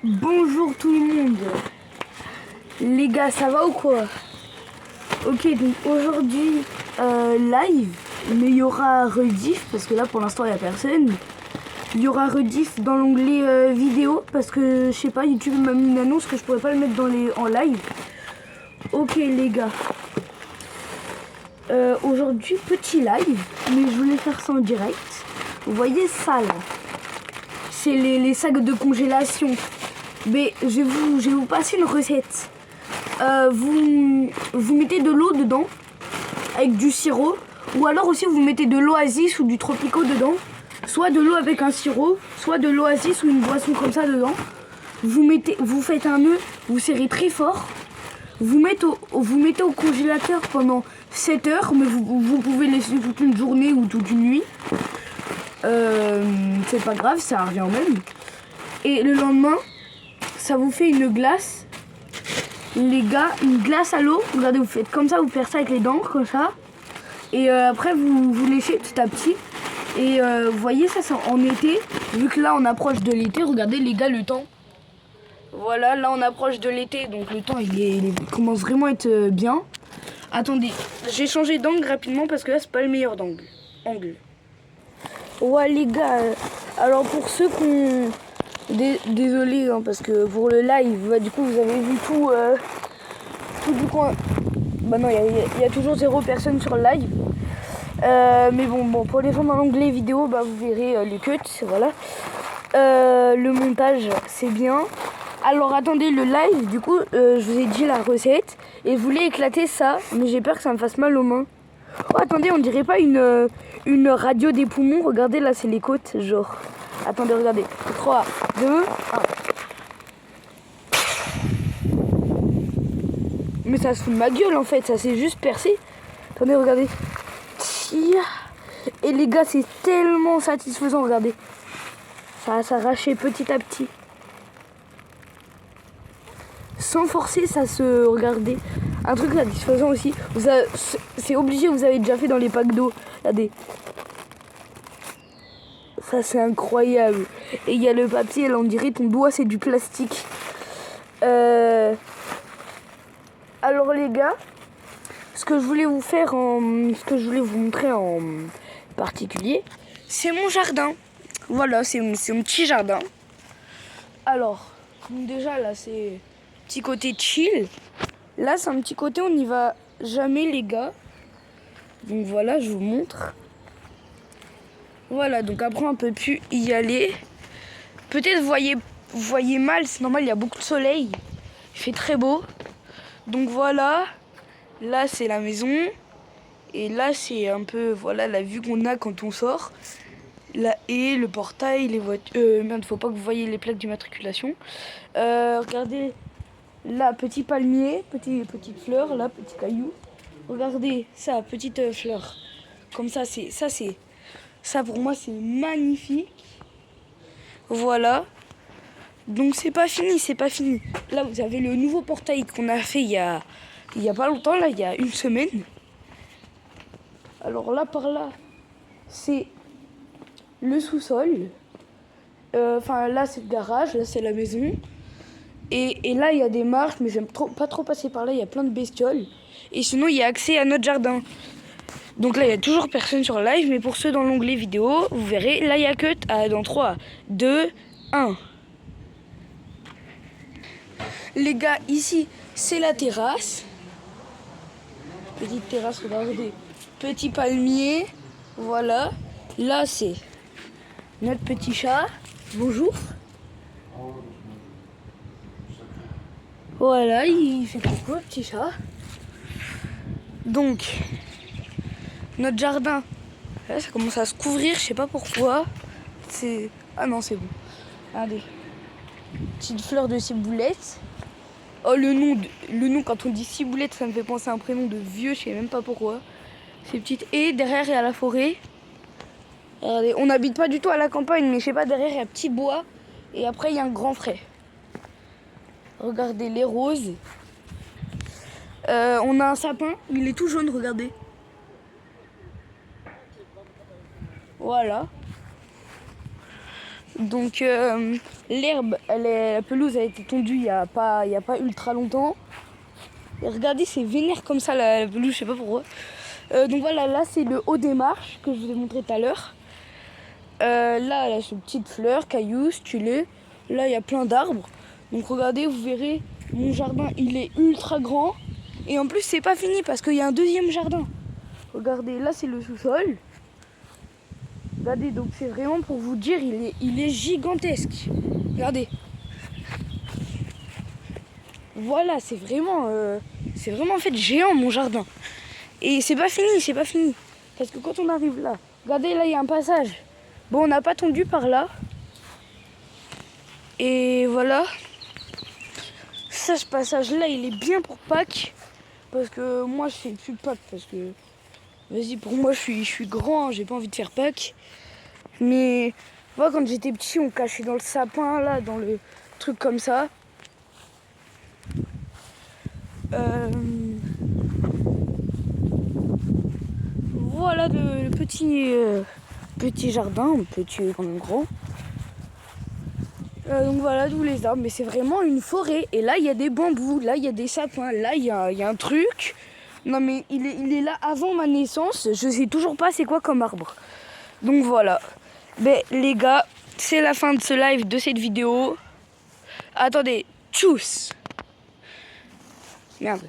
Bonjour tout le monde. Les gars, ça va ou quoi? Ok, donc aujourd'hui live, mais il y aura rediff parce que là pour l'instant il n'y a personne. Il y aura rediff dans l'onglet vidéo parce que je sais pas, YouTube m'a mis une annonce que je pourrais pas le mettre en live. Ok les gars. Aujourd'hui petit live, mais je voulais faire ça en direct. Vous voyez ça là? C'est les sacs de congélation. Mais je vais vous passer une recette. Vous mettez de l'eau dedans avec du sirop, ou alors aussi vous mettez de l'oasis ou du tropico dedans, soit de l'eau avec un sirop, soit de l'oasis ou une boisson comme ça dedans. Vous faites un nœud, vous serrez très fort, vous mettez au congélateur pendant 7 heures, mais vous pouvez laisser toute une journée ou toute une nuit. C'est pas grave, ça revient au même. Et le lendemain, ça vous fait une glace. Les gars, une glace à l'eau. Regardez, vous faites comme ça, vous faites ça avec les dents, comme ça. Et après, vous léchez petit à petit. Et vous voyez, ça c'est en été. Vu que là, on approche de l'été. Regardez, les gars, le temps. Voilà, là, on approche de l'été. Donc le temps, il commence vraiment à être bien. Attendez, j'ai changé d'angle rapidement parce que là, c'est pas le meilleur angle. Ouais, les gars. Alors, pour ceux qui ont... Désolé hein, parce que pour le live, du coup vous avez vu tout du coin. Bah non, il y a toujours 0 personne sur le live. Mais bon, pour les gens dans l'onglet vidéo, bah vous verrez les cuts, voilà. Le montage, c'est bien. Alors attendez, le live, du coup, je vous ai dit la recette et je voulais éclater ça, mais j'ai peur que ça me fasse mal aux mains. Oh, attendez, on dirait pas une radio des poumons. Regardez, là, c'est les côtes, genre. Attendez, regardez. 3, 2, 1. Mais ça se fout de ma gueule, en fait. Ça s'est juste percé. Attendez, regardez. Et les gars, c'est tellement satisfaisant, regardez. Ça s'arrachait petit à petit. Sans forcer, ça se... Regardez. Un truc satisfaisant aussi. C'est obligé, vous avez déjà fait dans les packs d'eau. Regardez. Ça c'est incroyable. Et il y a le papier, là on dirait ton doigt c'est du plastique. Alors les gars, ce que je voulais vous montrer en particulier, c'est mon jardin. Voilà, c'est mon petit jardin. Alors, déjà là c'est petit côté chill. Là c'est un petit côté on n'y va jamais les gars. Donc voilà, je vous montre. Voilà, donc après on peut plus y aller. Peut-être vous voyez mal, c'est normal, il y a beaucoup de soleil. Il fait très beau. Donc voilà, là c'est la maison. Et là c'est un peu, voilà, la vue qu'on a quand on sort. Là, et le portail, les voitures... merde, faut pas que vous voyez les plaques d'immatriculation. Regardez, là, petit palmier, petite fleur, là, petit caillou. Regardez, ça, petite fleur. Comme ça, ça pour moi c'est magnifique. Voilà. Donc c'est pas fini. Là vous avez le nouveau portail qu'on a fait il y a pas longtemps, là il y a une semaine. Alors là par là c'est le sous-sol. Enfin là c'est le garage, là c'est la maison. Et là il y a des marches, mais j'aime pas trop passer par là, il y a plein de bestioles. Et sinon il y a accès à notre jardin. Donc là, il n'y a toujours personne sur le live, mais pour ceux dans l'onglet vidéo, vous verrez, là, il y a cut dans 3, 2, 1. Les gars, ici, c'est la terrasse. Petite terrasse, regardez. Petit palmier, voilà. Là, c'est notre petit chat. Bonjour. Voilà, il fait coucou, le petit chat. Donc... notre jardin, là ça commence à se couvrir, je sais pas pourquoi. Ah non, c'est bon. Regardez. Petite fleur de ciboulette. Oh, le nom, quand on dit ciboulette, ça me fait penser à un prénom de vieux, je sais même pas pourquoi. C'est petite. Et derrière, il y a la forêt. Regardez, on n'habite pas du tout à la campagne, mais je sais pas, derrière, il y a un petit bois. Et après, il y a un grand frais. Regardez les roses. On a un sapin, il est tout jaune, regardez. Voilà. Donc l'herbe, la pelouse a été tondue il y a pas ultra longtemps. Et regardez, c'est vénère comme ça la pelouse, je sais pas pourquoi. Donc voilà, là c'est le haut des marches que je vous ai montré tout à l'heure. Là, c'est une petite fleur, cailloux, stulé. Là, il y a plein d'arbres. Donc regardez, vous verrez, mon jardin, il est ultra grand. Et en plus, c'est pas fini parce qu'il y a un deuxième jardin. Regardez, là, c'est le sous-sol. Regardez, donc c'est vraiment pour vous dire, il est gigantesque. Regardez. Voilà, c'est vraiment en fait géant mon jardin. Et c'est pas fini. Parce que quand on arrive là, regardez, là, il y a un passage. Bon, on n'a pas tondu par là. Et voilà. Ça, ce passage-là, il est bien pour Pâques. Parce que moi, je fais plus Pâques. Parce que, vas-y, pour moi, je suis grand. J'ai pas envie de faire Pâques. Mais, moi, quand j'étais petit, on cachait dans le sapin, là, dans le truc comme ça. Voilà le petit jardin, petit quand même grand. Donc voilà tous les arbres, mais c'est vraiment une forêt. Et là il y a des bambous, là il y a des sapins, là il y a un truc. Non mais il est là avant ma naissance, je sais toujours pas c'est quoi comme arbre. Donc voilà. Mais les gars, c'est la fin de ce live, de cette vidéo. Attendez, tchuss. Merde.